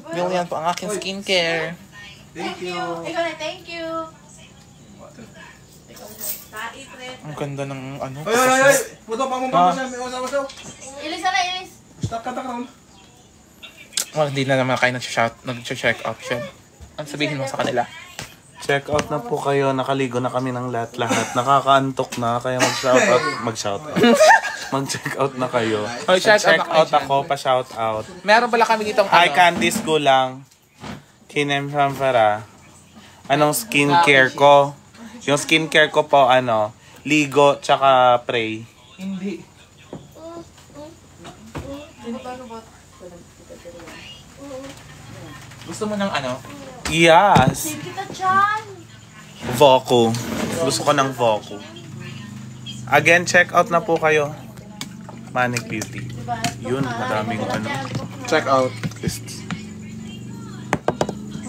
Million po ang aking skincare. Thank you. Ikaw na, thank you. Ang ganda ng ano. Ay! Puto pa mo ba siya? May usaw-usaw. Ilis na, ilis. Stop ka ron. Well, hindi na naman kayo nag-check out siya. Ano sabihin mo sa kanila? Check out na po kayo. Nakaligo na kami ng lahat-lahat. Nakakaantok na. Kaya mag-shout out. Mag-check out na kayo. Oh, check out ako. Pa-shout out. Meron pala kami ditong Hi, Candice Gulang. Kinem Pampara. Anong skincare ko? Yung skincare ko po, ligo tsaka pray. Hindi. Gusto mo ng ano? Yes. Kita dyan. Voco. Gusto ko ng Voco. Again, check out na po kayo. Manic Beauty. Yun, maraming Check out.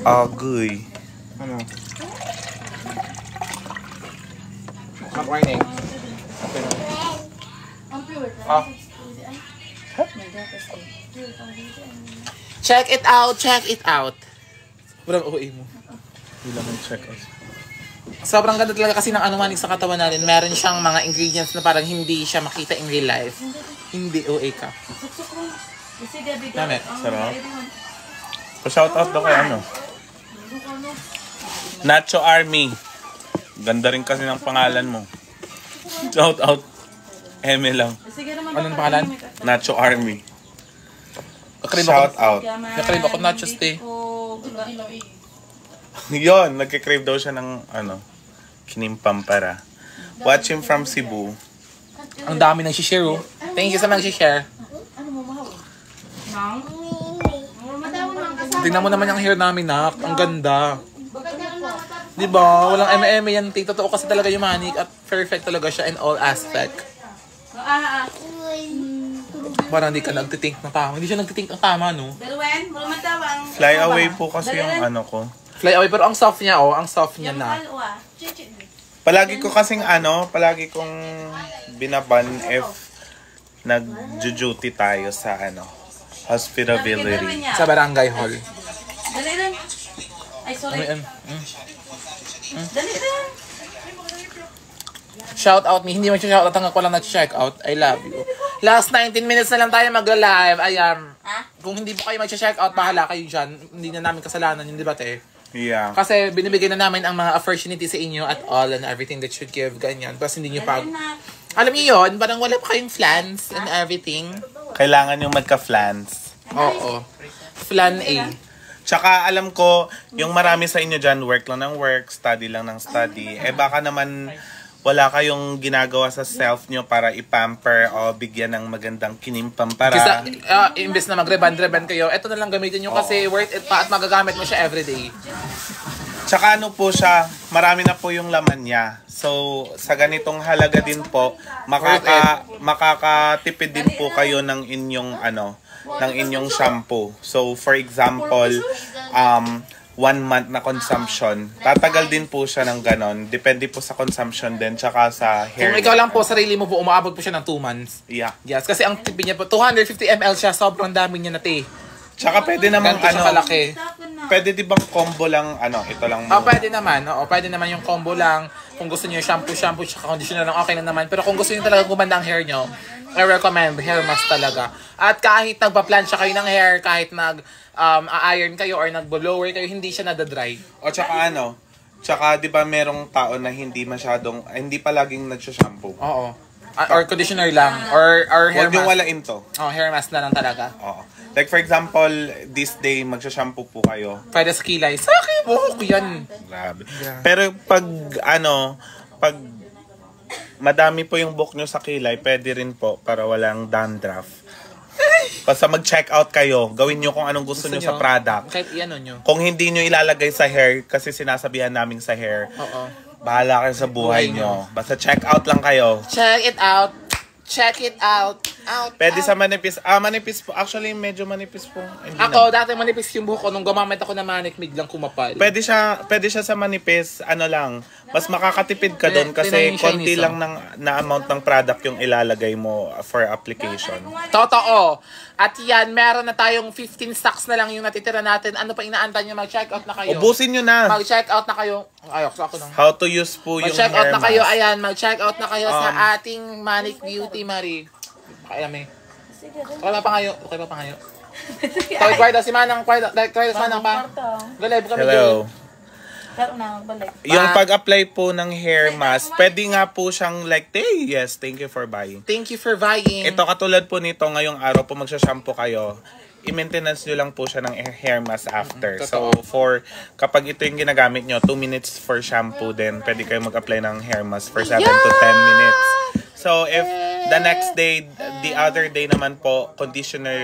Agoy. Ano? Not whining. Ah. Check it out, check it out. Sobrang OA mo. Hindi lang check out. Sobrang ganda talaga kasi ng manik sa katawan natin. Meron siyang mga ingredients na parang hindi siya makita in real life. Hindi OA ka. Dami. Sarap. Pa-shoutout daw kay Nacho Army. Ganda rin kasi ng pangalan mo. Shoutout. Eme lang. Anong pangalan? Nacho Army. Shout out. Nakrib ako nachos te. Yun, nagkikrave daw siya ng Kinim Pampara. Watch him from Cebu. Ang dami nang share oh. Thank you sa mag-share. Tingnan mo naman yung hair namin, nak. Ang ganda. Diba? Walang eme-eme yan. Totoo kasi talaga yung manik at perfect talaga siya in all aspect. Parang hindi ka nagtitink ng tama. Hindi siya nagtitink ng tama, no? Fly away po kasi yung ko. Fly away, pero ang soft niya, oh. Ang soft niya na. Palagi ko kasing palagi kong binaban if nag-duty tayo sa hospitality. Sa barangay hall. Dali rin. Ay, sorry. Dali rin. Shout out me. Hindi mo siya shout out hanggang ko lang nag-check out. I love you. Last 19 minutes na lang tayo mag-live. Ayan. Kung hindi po kayo mag-check out, bahala kayo dyan. Hindi na namin kasalanan yung debate. Yeah. Kasi binibigay na namin ang mga opportunity sa inyo at all and everything that should give, ganyan. Tapos hindi nyo alam niyo yun, parang wala pa kayong flans and everything. Kailangan yung magka-flans. Oo. Flan A. Tsaka alam ko, yung marami sa inyo dyan, work lang ng work, study lang ng study. Baka naman wala kayong ginagawa sa self nyo para ipamper o bigyan ng magandang Kinim Pampara. Kasi imbes na mag-reban kayo, eto na lang gamitin nyo kasi worth it pa at magagamit mo siya everyday. Tsaka po siya, marami na po yung laman niya. So, sa ganitong halaga din po, makakatipid din po kayo ng inyong shampoo. So, for example, 1 month na consumption. Tatagal din po siya ng ganon. Depende po sa consumption din, tsaka sa hair. Kung ikaw lang po, sarili mo po, umaabot po siya ng 2 months. Yeah. Yes, kasi ang tipid niya po, 250 ml siya, sobrang dami niya na te. Tsaka pwede namang ganito siya kalaki. Pwede di bang combo lang, ito lang muna? Pwede naman. Oo, pwede naman yung combo lang. Kung gusto niyo shampoo, tsaka conditioner lang, okay na naman. Pero kung gusto niyo talaga gumanda ang hair niyo, I recommend hair mask talaga. At kahit nagpa-plansya kayo ng hair, kahit nag-iron kayo or nag-blower kayo, hindi siya nadadry. O tsaka di ba merong tao na hindi palaging nagsha-shampoo? Oo. Or conditioner lang. Or hair mask. Huwag yung walain to. Oh, hair mask na lang talaga. Oo. Like for example, this day magsha-shampoo po kayo. Pwede sa kilay. Sa akin, buhok yan. Grabe. Pero pag madami po yung buhok nyo sa kilay, pwede rin po para walang dandruff. Basta mag-check out kayo, gawin nyo kung anong gusto nyo sa product. Kahit iano nyo. Kung hindi nyo ilalagay sa hair, kasi sinasabihan namin sa hair, bahala kayo sa buhay nyo. Basta check out lang kayo. Check it out. Check it out. Out, Pwede out. sa manipis. Manipis po. Actually, medyo manipis po. Hindi Ako, na. dati manipis yung buhok ko. Nung gumamit ako na manik, biglang kumapal. Pwede siya sa manipis, ano lang, mas makakatipid ka doon kasi Tingnan yung konti Chinese, lang na amount ng product yung ilalagay mo for application. Totoo. At yan, meron na tayong 15 stocks na lang yung natitira natin. Ano pa inaantay nyo? Mag-check out na kayo. Ubusin nyo na. Mag-check out na kayo. Ayok, sa ako nang. How to use po yung Mag-check out hair na kayo. mask. Ayan, mag-check out na kayo sa ating Manic Beauty, Marie. Kaya may. Okay pa ngayon. Okay pa ngayon. Tawid kwarda si Manang. Kwarda si Manang pa. Galeb kami Hello. Pero na, balik. Yung pag-apply po ng hair mask, pwede nga po siyang like, hey, yes, thank you for buying. Thank you for buying. Ito katulad po nito, ngayong araw po magsha-shampoo kayo, i-maintenance nyo lang po siya ng hair mask after. So, kapag ito yung ginagamit nyo, 2 minutes for shampoo, then pwede kayo mag-apply ng hair mask for 7 to 10 minutes. So, if the next day, the other day naman po, conditioner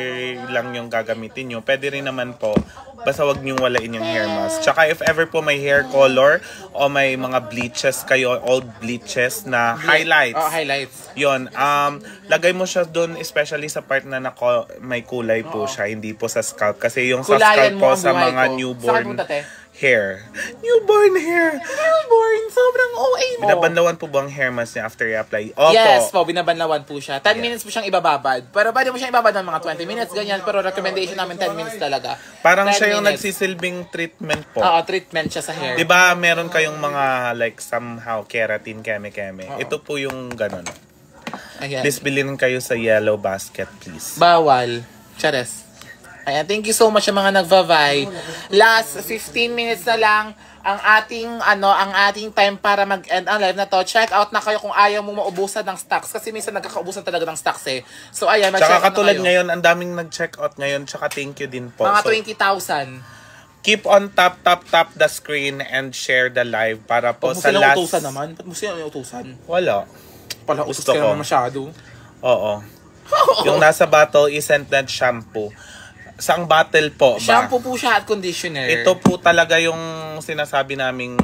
lang yung gagamitin nyo, pwede rin naman po, basta wag nyo walain yung hair mask. Tsaka if ever po may hair color o may mga bleaches kayo, old bleaches na highlights. Oh, highlights. Yun, lagay mo siya doon, especially sa part na may kulay po siya, hindi po sa scalp. Kasi yung sa Kulayan scalp mo po ang sa buhay mga ko. newborn Saan punta, te? hair. Newborn hair! Newborn, sobrang OA mo. Binabanlawan po ba ang hair mask niya after i-apply? Opo. Yes po, binabanlawan po siya. 10 minutes po siyang ibababad. Pero pwede mo siyang ibabad ng mga 20 minutes, ganyan. Pero recommendation namin 10 minutes talaga. Parang 10 siya yung minutes. nagsisilbing treatment po. Oo, treatment siya sa hair. Diba meron kayong mga like somehow keratin, keme-keme. Ito po yung ganun. Ayan. Please bilhin kayo sa Yellow Basket, please. Bawal. Chares. Ayan, thank you so much sa mga nagva-vie. Last 15 minutes na lang ang ating time para mag-end ang live na to. Check out na kayo kung ayaw mo maubusan ng stocks kasi minsan nagkakaubusan talaga ng stocks eh. So ayan, mag-check Tsaka out katulad na kayo. ngayon, ang daming nag-check out ngayon. Tsaka thank you din po. Mga So, 20,000. keep on tap the screen and share the live para po Ba't mo sa sila last... utusan naman? Ba't mo sila utusan? Wala. Pala utos Gusto ka ko. naman masyado. Oo. Yung nasa bottle is scented shampoo. Saang bottle po ba? Shampoo po siya at conditioner. Ito po talaga yung sinasabi naming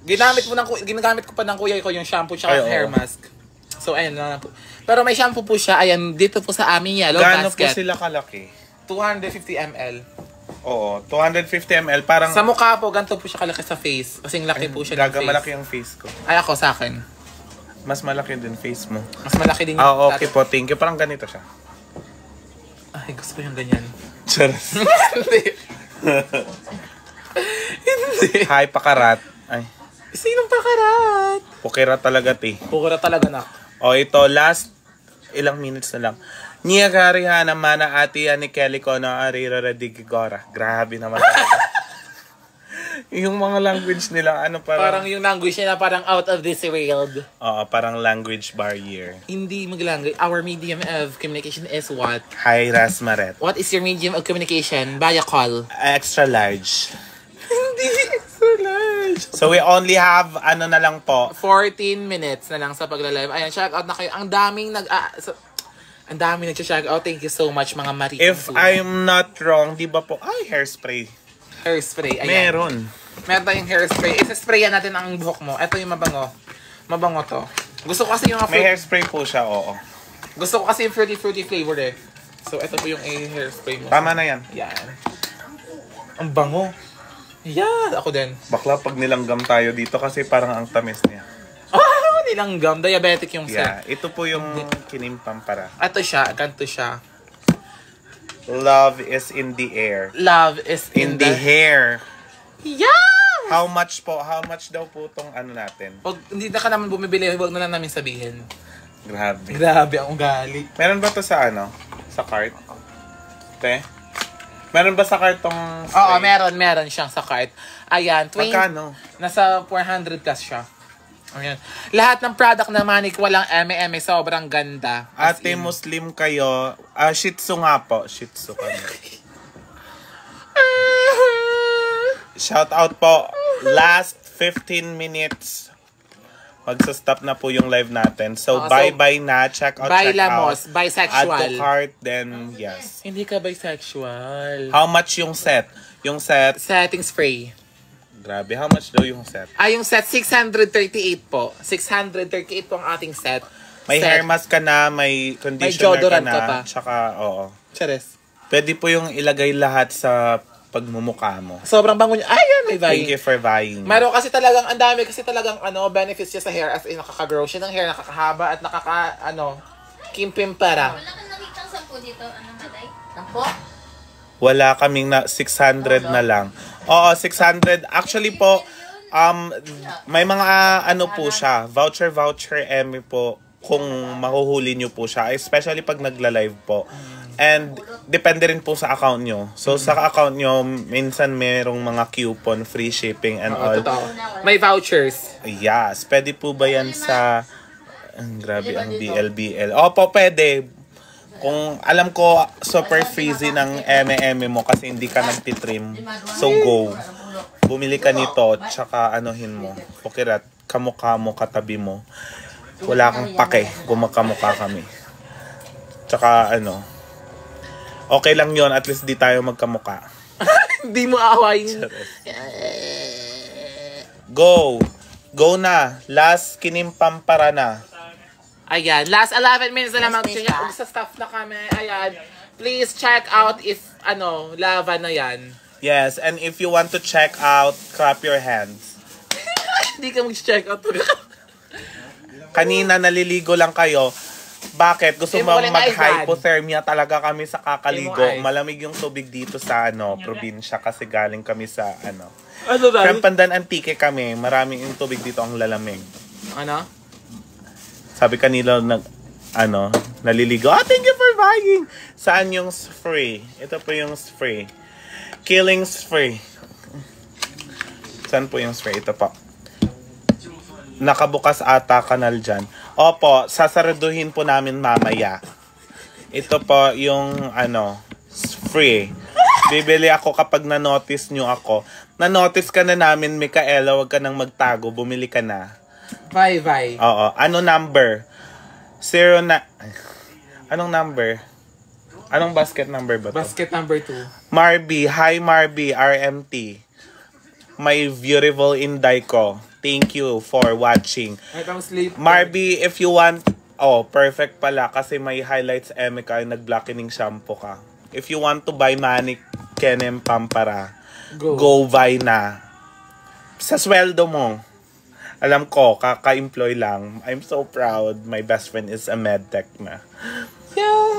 Ginagamit ko pa ng kuya ko yung shampoo Ay, at oo. hair mask. So ayun na po. Pero may shampoo po siya. Ayan, dito po sa aming Yellow gaano po Basket. sila kalaki? 250 ml. Oo, 250 ml. Parang Sa mukha po, ganito po siya kalaki sa face. Kasing laki po siya ng face. malaki yung face ko. Ay, ako sa akin. Mas malaki din face mo. Mas malaki din Okay po. Thank you. Parang ganito siya. Ay, gusto ko yung ganyan. Charas. Hindi. Hindi. Hi, pakarat. Ay, Sinong pakarat? pukira talaga, te. Pukura talaga na. O, ito, last ilang minutes na lang. Niya kariha naman na ati ni Kelly ko na arira radigigora. Grabe naman talaga. Yung mga language nila, Parang yung language niya na parang out of this world. Oo, parang language barrier. Hindi mag-language. Our medium of communication is what? Hi, Rasmaret. What is your medium of communication? Via call. Extra large. Hindi. So large. So, we only have, na lang po, 14 minutes na lang sa pagla-live. Ayan, shout out na kayo. Ang daming ang daming nag-shout out. Thank you so much, mga Marie. if I'm not wrong, di ba po, hairspray. Hairspray. Ayan. Meron. Meron tayong hairspray. Isa-sprayan natin ang buhok mo. Ito yung mabango. Mabango to. Gusto ko kasi yung May hairspray po siya, oo. Gusto ko kasi yung fruity flavor eh. So, ito po yung hairspray mo. Tama na yan. Yan. Ang bango. Yan. Ako din. Bakla pag nilanggam tayo dito kasi parang ang tamis niya. Ah, nilanggam. Diabetic yung Yeah, set. ito po yung kinimpampara. Ito siya. Ganito siya. Love is in the air. Love is In the hair. Yeah! How much po? How much daw po tong natin? Pag hindi na ka naman bumibili, huwag na lang namin sabihin. Grabe. Grabe ang ugali. Meron ba to sa Sa cart? Te? Meron ba sa cart tong spray? Oo, meron siyang sa cart. Ayan, Magkano? nasa 400 plus siya. Ayan. Lahat ng product na Manic, walang eme-eme, sobrang ganda. As Ate in. Muslim kayo. Shih Tzu nga po. Shih Tzu kami. Shout out po. Last 15 minutes. Magsa-stop na po yung live natin. So, bye-bye na. Check out, Bye check out. Lamos, bisexual. Add to cart, then yes. Hindi ka bisexual. How much yung set? Yung set, Setting spray. grabe. How much daw yung set? Yung set, 638 po. 638 po ang ating set. May Set. hair mask ka na, may conditioner ka deodorant na, ka pa. tsaka, oo. Charis. Pwede po yung ilagay lahat sa pagmumukha mo. Sobrang bango niya. Ay, yan, may Thank vying. you for buying. Meron kasi talagang, ang dami kasi talagang, benefits niya sa hair. As in, nakaka-grow siya ng hair, nakakahaba, at kimpim-para. Wala kang nakitang sampu dito. Anong malay? Sampo? Wala kaming 600 na lang. Oo, 600. Actually po, may mga po siya, voucher Emmy po, kung mahuhuli nyo po siya, especially pag nagla-live po. And depende rin po sa account nyo. So sa account nyo, minsan merong mga coupon, free shipping and all. Totoo. May vouchers. Yes, pwede po ba yan sa... grabe ang BLBL. Opo, pwede. Kung alam ko, super freezy ng eme mo kasi hindi ka nagtitrim. So go. Bumili ka nito, tsaka anuhin mo. Pukirat, kamukha mo, katabi mo. Wala kang pake kung magkamukha kami. Tsaka okay lang yon, at least di tayo magkamukha. Hindi mo aawayin. Go! Go na! Last kinimpampara na. Ayan, last 11 minutes na naman. Sa staff na kami. Ayan, please check out if, lava na yan. Yes, and if you want to check out, clap your hands. Hindi ka mag-check out. Kanina naliligo lang kayo. Bakit? Gusto mo Walang mag-hypothermia talaga kami sa kakaligo. Ice. Malamig yung tubig dito sa probinsya kasi galing kami sa Ano ba? From Pandan Antique kami. Maraming yung tubig dito ang lalamig. Ano? Sabi kanila naliligo. Thank you for buying. Saan yung spray? Ito po yung spray. Killing spray. Saan po yung spray? Ito po. Nakabukas ata kanal dyan. Opo, sasaraduhin po namin mamaya. Ito po yung spray. Bibili ako kapag na-notice nyo ako. Na-notice ka na namin, Micaela, wag ka nang magtago. Bumili ka na. Bye. Oo. Ano number? Anong number? Anong basket number ba to? Basket number 2. Marby. Hi, Marby. RMT. My beautiful Inday ko. Thank you for watching. Marby, if you want... Oh, perfect pala. Kasi may highlights ka, nag-blackening shampoo ka. If you want to buy Manik Kenem Pampara, go buy na. Sa sweldo mo. Alam ko, kaka-employ lang. I'm so proud. My best friend is a medtech na.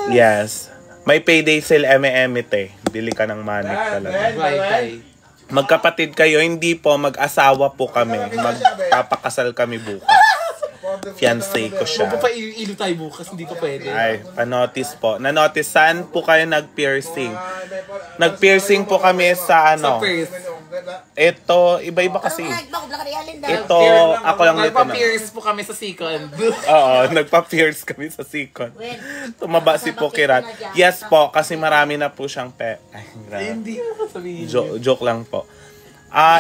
Yes. May payday sale eme-te. Bili ka ng Manik talaga. Bye. Magkapatid kayo, hindi po, mag-asawa po kami. Magpapakasal kami bukas. Fiancé ko siya. Magpapaiilo tayo bukas, hindi ko pwede. Ay, pa-notice po. Na-notice, saan po kayo nag-piercing? Nag-piercing po kami sa Sa first. Ito, iba-iba kasi. Ito, ako lang nito na. Nagpa-pierce po kami sa second. Oo, nagpa-pierce kami sa sikon. Tumaba si Pokirat. Yes po, kasi marami na po siyang Ay, grabe. Hindi mo sabihin. Joke lang po.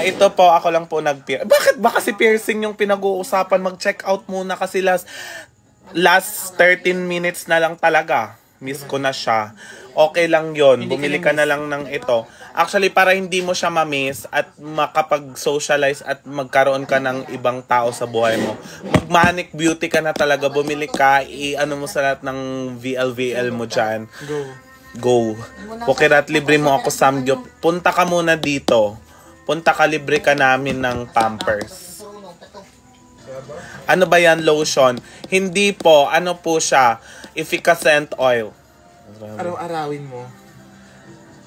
Ito po, ako lang po nag-pierce. Bakit ba kasi piercing yung pinag-uusapan? Mag-check out muna kasi last 13 minutes na lang talaga. Miss ko na siya. Okay lang yon. Bumili ka na lang ng ito. Actually, para hindi mo siya ma-miss at makapag-socialize at magkaroon ka ng ibang tao sa buhay mo. Mag-Manic Beauty ka na talaga. Bumili ka, mo sa lahat ng VLVL mo dyan. Go. Pokirat, libre mo ako samgyup. Punta ka muna dito. Punta ka, libre ka namin ng Pampers. Ano ba yan, lotion? Hindi po, po siya, efficacent oil. Araw-arawin mo.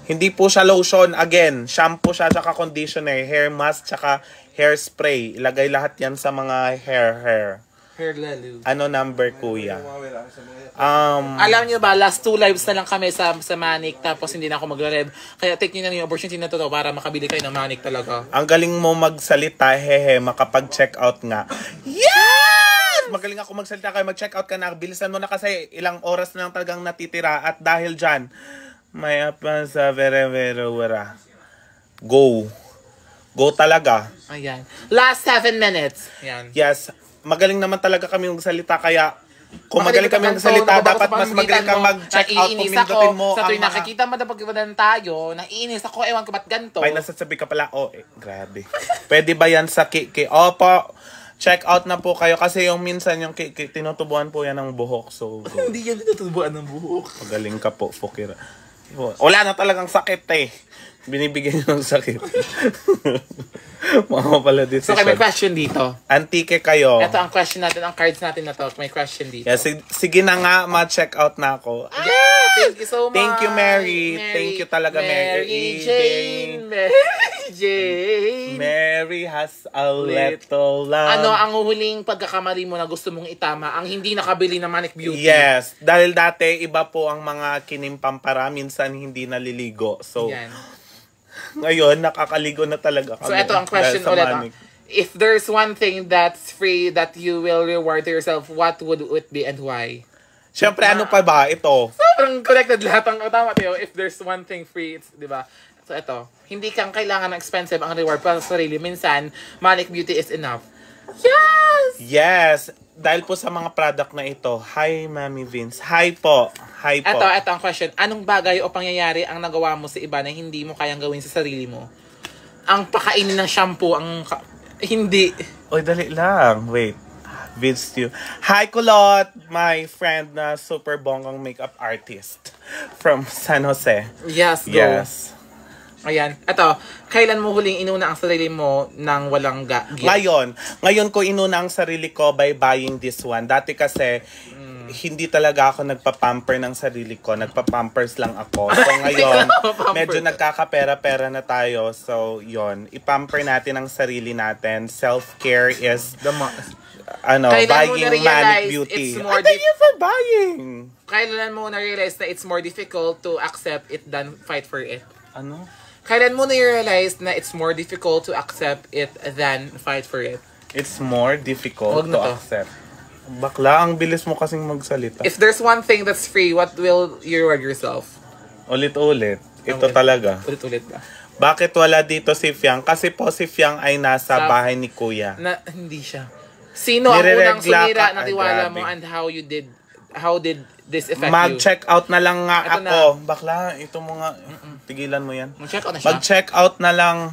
Hindi po siya lotion. Again, shampoo siya, tsaka conditioner, hair mask, tsaka hairspray. Ilagay lahat yan sa mga hair. Hair lalo. Ano number, kuya? Alam niyo ba, last 2 lives na lang kami sa Manik, tapos hindi na ako magre-rev. Kaya take niyo na yung opportunity na to para makabili kayo ng Manik talaga. Ang galing mo magsalita, makapag-check out nga. Yes! Magaling ako magsalita kayo, mag-check out ka na. Bilisan mo na kasi ilang oras na lang talagang natitira. At dahil dyan, may apa sa vera. Go. Go talaga. Ayan. Last 7 minutes. Ayan. Yes. Magaling naman talaga kami magsalita, kaya kung magaling kami magsalita, dapat mas magaling ka mag-check out, pumindutin mo. Sa tuwing nakikita mo na pagkiwanan tayo, naiinis ako, ewan ko ba't ganito. May nasasabi ka pala, grabe. Pwede ba yan sa Opo, check out na po kayo kasi yung minsan yung tinutubuan po yan ng buhok. So, Hindi yan tinutubuan ng buhok. magaling ka po, Fukira. Wala na talagang sakit eh. Binibigyan nyo ng sakit. Mga pala dito. So, may question dito. Antike kayo. Ito ang question natin, ang cards natin na to. May question dito. Yeah, sige na nga, ma-check out na ako. Yeah! Thank you so much. Thank you, Mary. Thank you talaga, Mary Jane. Mary Jane. Mary has a little love. Ano ang huling pagkakamali mo na gusto mong itama? Ang hindi nakabili ng Manic Beauty. Yes. Dahil dati, iba po ang mga kinimpampara. Minsan, hindi naliligo. So, Yan. ngayon, nakakaligo na talaga kami. So, ito ang question dahil sa ulit. Manic. If there's one thing that's free that you will reward to yourself, what would it be and why? Siyempre, ano pa ba? Ito. Sobrang connected lahat ang tama tayo. If there's one thing free, it's, di ba? So, ito. Hindi kang kailangan ng expensive ang reward para sa sarili. Minsan, Manic Beauty is enough. Yes! Yes. Dahil po sa mga product na ito. Hi, Mami Vince. Hi po. Hi po. Ito ang question. Anong bagay o pangyayari ang nagawa mo sa iba na hindi mo kayang gawin sa sarili mo? Ang pakainin ng shampoo, hindi. Oy, dali lang. Wait. Vince you. Hi, Kulot! My friend na super bonggang makeup artist from San Jose. Yes, go. Yes. Ayan. Ito, kailan mo huling inuna ang sarili mo nang walang gift? Ngayon ko inuna ang sarili ko by buying this one. Dati kasi, hindi talaga ako nagpa-pamper ng sarili ko. Nagpa-pampers lang ako. So ngayon, medyo nagkakapera-pera na tayo. So, yon, ipamper natin ang sarili natin. Self-care is Kailan mo buying na-realize Manic Beauty. it's more Thank you for buying. Kailan mo na-realize na it's more difficult to accept it than fight for it? Ano? Kailan mo na-realize na it's more difficult to accept it than fight for it? It's more difficult Huwag na to to. accept. Bakla, ang bilis mo kasing magsalita. If there's one thing that's free, what will you reward yourself? Ulit-ulit. Ito Okay. talaga. Ulit-ulit ba? Bakit wala dito si Fiang? Kasi po si Fiang ay nasa Sa- bahay ni Kuya. Na, hindi siya. Sino ang unang Nireregla sumira ka- na ay, tiwala grabe. mo and how did this affect you? Mag-check out na lang nga Ito ako. Bakla, ito mo nga. Tigilan mo yan. Mag-check out na siya. Mag-check out na lang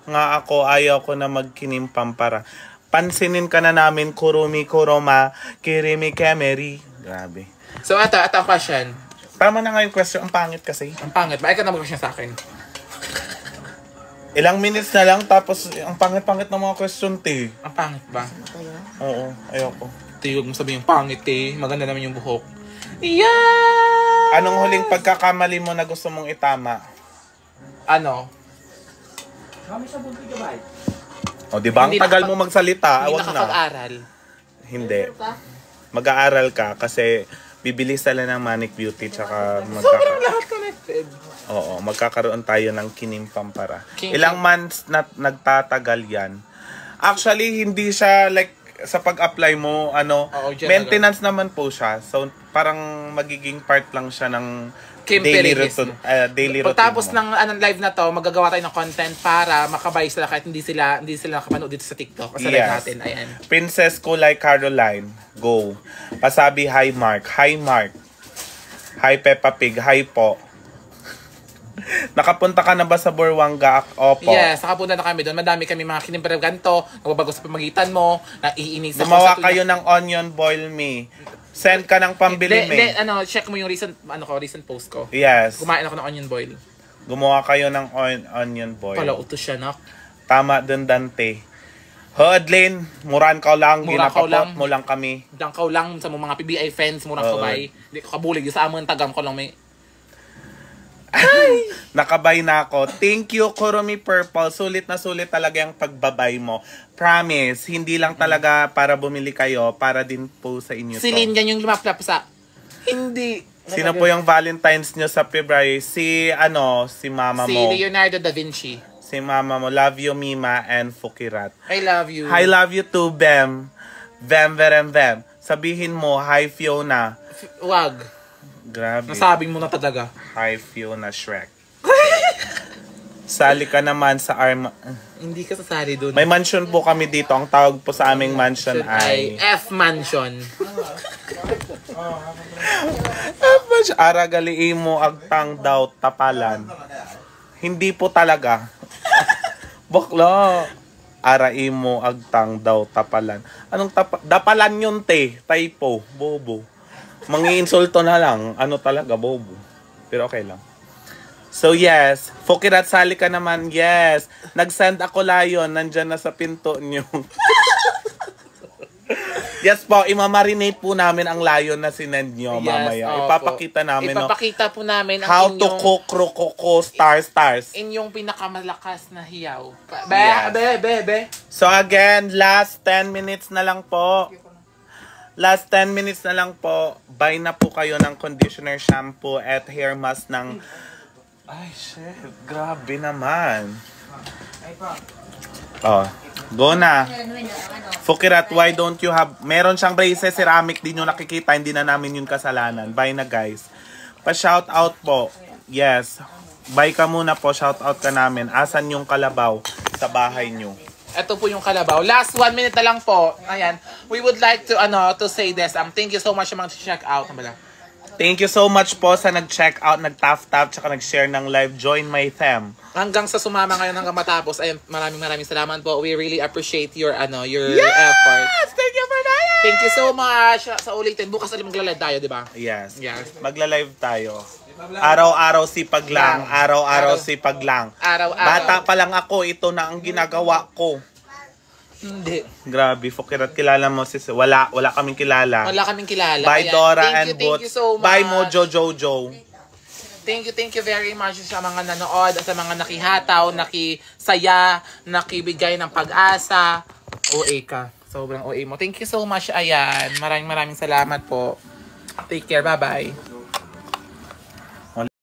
nga ako. Ayaw ko na magkinimpampara. Pansinin ka na namin, Kurumi Kuroma, Kirimi Kemeri. Grabe. So, ito ang question. Tama na nga yung question. Ang pangit kasi. Ang pangit. Bakit ka na mag-question sa akin? Ilang minutes na lang, tapos ang pangit-pangit ng mga question, te. Ang pangit ba? Oo, ayoko. Huwag mo sabihin yung pangit eh. Maganda naman yung buhok. Yeah! Anong huling pagkakamali mo na gusto mong itama? Ano? O, di ba? Ang Hindi tagal nakapag- mo magsalita. Hindi Awag na. nakapag-aral. Hindi. Mag-aaral ka kasi bibili sila ng Manic Beauty tsaka Sobrang lahat connected. magkakaroon tayo ng kinimpampara. Kin- Ilang months na nagtatagal yan. Actually, hindi siya like sa pag-apply mo, General. maintenance naman po siya. So, parang magiging part lang siya ng Kim daily Perez, routine. no? Daily routine Pagtapos mo. ng live na to, magagawa tayo ng content para makabay sila kahit hindi sila nakapanood dito sa TikTok. Kasi live Yes. natin, ayan. Princess Kulay Caroline, go. Pasabi, hi Mark. Hi Mark. Hi Peppa Pig. Hi po. Nakapunta ka na ba sa Burwanga? Opo. Yes, nakapunta na kami doon. Madami kami mga kinimpara ganito, nagbabago sa pamagitan mo, naiinis ako Gumawa sa kayo ng onion boil me. Send ka ng pambili me. check mo yung recent post ko. Yes. Kumain ako ng onion boil. Gumawa kayo ng onion boil. Kala utos siya, nak. Tama dun, Dante. Hodlin, muran ka lang. Mura ka Ginapapot lang. mo lang kami. Dangkaw lang sa mga PBI friends, murang Oo. kabay. Hindi ko kabulig. Sa amon tagam ko lang may... Nakabay na ako. Thank you, Kurumi Purple. Sulit na sulit talaga yung pagbabay mo. Promise, hindi lang talaga para bumili kayo, para din po sa inyo Si to. Lynn yan yung lumaplap sa... Hindi. Sino po yung Valentine's nyo sa February? Si mama Si mo. Leonardo da Vinci. Si mama mo. Love you, Mima and Fukirat. I love you. I love you too, Bem. Bem, verem, Bem. Sabihin mo, hi, Fiona. Wag. Grabe. Nasabing mo na talaga. Hi, Fiona Shrek. Sali ka naman sa Hindi ka sasali doon. May mansion po kami dito. Ang tawag po sa aming mansion ay... F Mansion. Aragali mo agtang daw tapalan. Hindi po talaga. Bakla. Arai mo agtang daw tapalan. Anong dapalan yun, te? Typo. Bobo. Mangi-insulto na lang. Ano talaga, bobo. Pero okay lang. So yes, Fukirat sali ka naman. Yes. Nag-send ako layon. Nandyan na sa pinto nyo. Yes po, imamarinate po namin ang layon na sinend nyo mamaya. opo. Ipapakita namin. Ipapakita po namin ang How to inyong, cook rokoko stars. inyong pinakamalakas na hiyaw. Yes. Be. So again, last 10 minutes na lang po. Last 10 minutes na lang po. Buy na po kayo ng conditioner, shampoo, at hair mask ng... Ay, shit. Grabe naman. Oh, go na. Fukirat, why don't you have... Meron siyang braces, ceramic, di nyo nakikita. Hindi na namin yun kasalanan. Buy na, guys. Pa-shoutout po. Yes. Buy ka muna po. Shoutout ka namin. Asan yung kalabaw sa bahay nyo? Ito po yung kalabaw. Last 1 minute na lang po. Ayan. We would like to to say this. Thank you so much sa mga check out. Thank you so much po sa nag-check out, nag-tap-tap, tsaka nag-share ng live. Join my them. Hanggang sa sumama ngayon hanggang matapos. Ayun, maraming salamat po. We really appreciate your effort. Thank you for that! Thank you so much. Sa ulitin, bukas ulit magla-live tayo, di ba? Yes. Yes. Magla-live tayo. Araw-araw sipag lang. Araw-araw sipag lang. Araw-araw. Bata pa lang ako, ito na ang ginagawa ko. Hindi. Grabe, Fukirat, kilala mo sis. Wala kaming kilala. Wala kaming kilala. Bye Ayan. Dora Thank and you, thank Boots. you so much. Bye Mojo Jojo. Thank you very much sa mga nanood, sa mga nakihataw, nakisaya, nakibigay ng pag-asa. OA ka. Sobrang OA mo. Thank you so much, ayan. Maraming salamat po. Take care. Bye-bye.